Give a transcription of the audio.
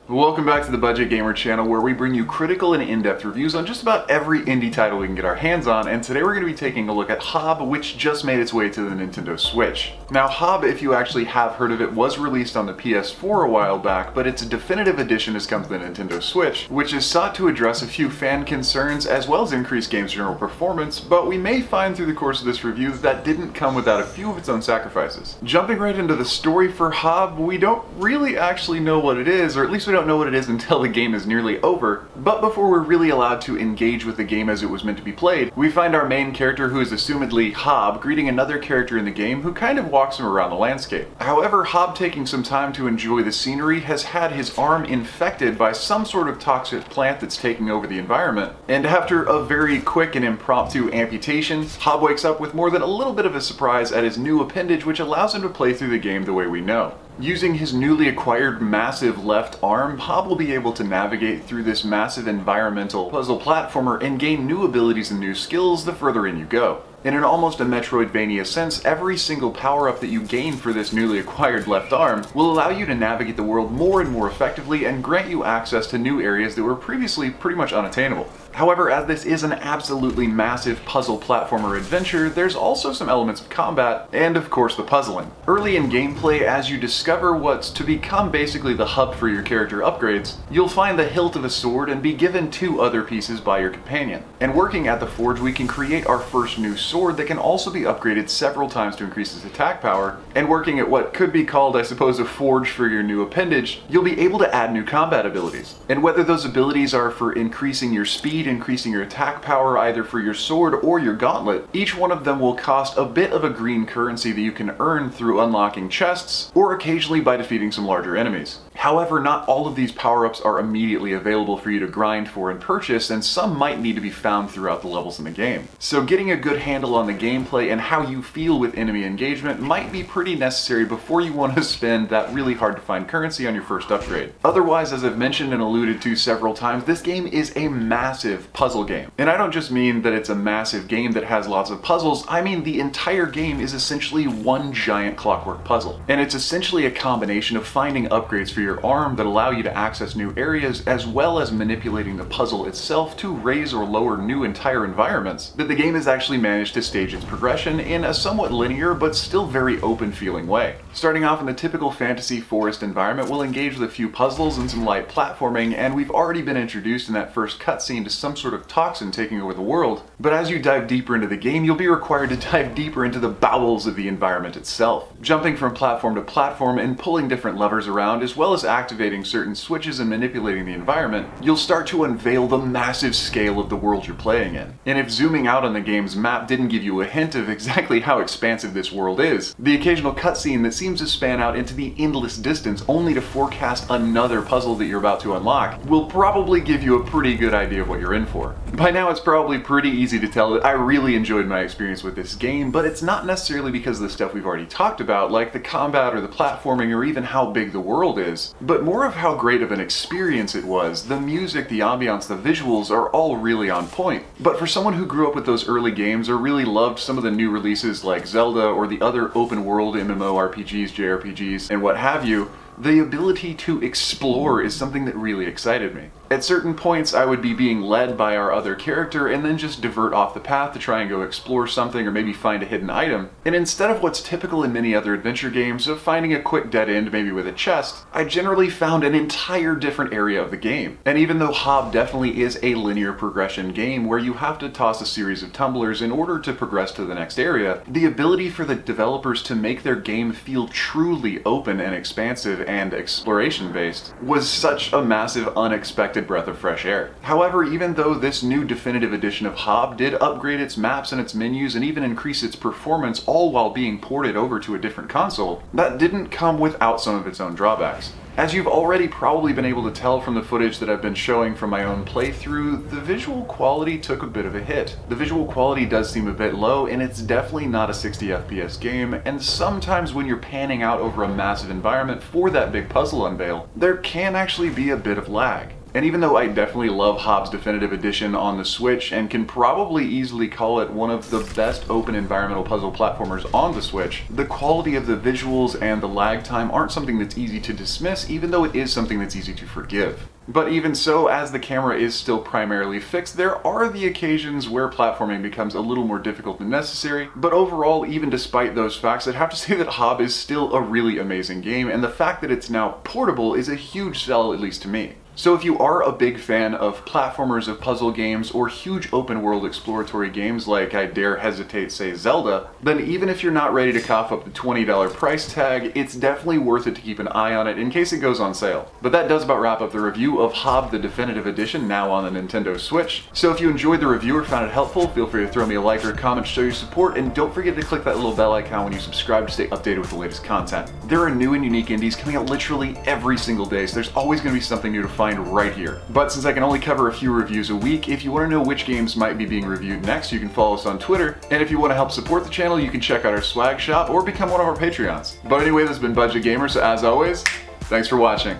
Welcome back to the Budget Gamer channel, where we bring you critical and in-depth reviews on just about every indie title we can get our hands on, and today we're going to be taking a look at HOB, which just made its way to the Nintendo Switch. Now HOB, if you actually have heard of it, was released on the PS4 a while back, but its definitive edition has come to the Nintendo Switch, which is sought to address a few fan concerns as well as increase game's general performance, but we may find through the course of this review that didn't come without a few of its own sacrifices. Jumping right into the story for HOB, we don't really actually know what it is, or at least we don't know what it is until the game is nearly over, but before we're really allowed to engage with the game as it was meant to be played, we find our main character, who is assumedly HOB, greeting another character in the game who kind of walks him around the landscape. However, HOB, taking some time to enjoy the scenery, has had his arm infected by some sort of toxic plant that's taking over the environment, and after a very quick and impromptu amputation, HOB wakes up with more than a little bit of a surprise at his new appendage, which allows him to play through the game the way we know. Using his newly acquired massive left arm, HOB will be able to navigate through this massive environmental puzzle platformer and gain new abilities and new skills the further in you go. In an almost a Metroidvania sense, every single power-up that you gain for this newly acquired left arm will allow you to navigate the world more and more effectively and grant you access to new areas that were previously pretty much unattainable. However, as this is an absolutely massive puzzle platformer adventure, there's also some elements of combat, and of course the puzzling. Early in gameplay, as you discover what's to become basically the hub for your character upgrades, you'll find the hilt of a sword and be given two other pieces by your companion. And working at the forge, we can create our first new sword that can also be upgraded several times to increase its attack power, and working at what could be called, I suppose, a forge for your new appendage, you'll be able to add new combat abilities. And whether those abilities are for increasing your speed, increasing your attack power either for your sword or your gauntlet, each one of them will cost a bit of a green currency that you can earn through unlocking chests or occasionally by defeating some larger enemies. However, not all of these power-ups are immediately available for you to grind for and purchase, and some might need to be found throughout the levels in the game. So getting a good handle on the gameplay and how you feel with enemy engagement might be pretty necessary before you want to spend that really hard to find currency on your first upgrade. Otherwise, as I've mentioned and alluded to several times, this game is a massive puzzle game. And I don't just mean that it's a massive game that has lots of puzzles, I mean the entire game is essentially one giant clockwork puzzle. And it's essentially a combination of finding upgrades for your arm that allow you to access new areas, as well as manipulating the puzzle itself to raise or lower new entire environments, that the game has actually managed to stage its progression in a somewhat linear but still very open feeling way. Starting off in the typical fantasy forest environment, we'll engage with a few puzzles and some light platforming, and we've already been introduced in that first cutscene to some sort of toxin taking over the world, but as you dive deeper into the game, you'll be required to dive deeper into the bowels of the environment itself, jumping from platform to platform and pulling different levers around, as well as activating certain switches and manipulating the environment. You'll start to unveil the massive scale of the world you're playing in. And if zooming out on the game's map didn't give you a hint of exactly how expansive this world is, the occasional cutscene that seems to span out into the endless distance only to forecast another puzzle that you're about to unlock will probably give you a pretty good idea of what you're in for. By now it's probably pretty easy to tell that I really enjoyed my experience with this game, but it's not necessarily because of the stuff we've already talked about, like the combat or the platforming or even how big the world is, but more of how great of an experience it was. The music, the ambiance, the visuals are all really on point. But for someone who grew up with those early games or really loved some of the new releases like Zelda or the other open world MMORPGs, JRPGs, and what have you, the ability to explore is something that really excited me. At certain points, I would be being led by our other character and then just divert off the path to try and go explore something or maybe find a hidden item. And instead of what's typical in many other adventure games of finding a quick dead end maybe with a chest, I generally found an entire different area of the game. And even though HOB definitely is a linear progression game where you have to toss a series of tumblers in order to progress to the next area, the ability for the developers to make their game feel truly open and expansive and exploration-based was such a massive, unexpected breath of fresh air. However, even though this new definitive edition of HOB did upgrade its maps and its menus and even increase its performance, all while being ported over to a different console, that didn't come without some of its own drawbacks. As you've already probably been able to tell from the footage that I've been showing from my own playthrough, the visual quality took a bit of a hit. The visual quality does seem a bit low, and it's definitely not a 60 FPS game, and sometimes when you're panning out over a massive environment for that big puzzle unveil, there can actually be a bit of lag. And even though I definitely love HOB's Definitive Edition on the Switch and can probably easily call it one of the best open environmental puzzle platformers on the Switch, the quality of the visuals and the lag time aren't something that's easy to dismiss, even though it is something that's easy to forgive. But even so, as the camera is still primarily fixed, there are the occasions where platforming becomes a little more difficult than necessary. But overall, even despite those facts, I'd have to say that HOB is still a really amazing game, and the fact that it's now portable is a huge sell, at least to me. So if you are a big fan of platformers, of puzzle games, or huge open world exploratory games like, I dare hesitate say, Zelda, then even if you're not ready to cough up the $20 price tag, it's definitely worth it to keep an eye on it in case it goes on sale. But that does about wrap up the review of HOB the Definitive Edition, now on the Nintendo Switch. So if you enjoyed the review or found it helpful, feel free to throw me a like or a comment to show your support, and don't forget to click that little bell icon when you subscribe to stay updated with the latest content. There are new and unique indies coming out literally every single day, so there's always going to be something new to find right here. But since I can only cover a few reviews a week, if you want to know which games might be being reviewed next, you can follow us on Twitter. And if you want to help support the channel, you can check out our swag shop or become one of our Patreons. But anyway, this has been Budget Gamer, so as always, thanks for watching.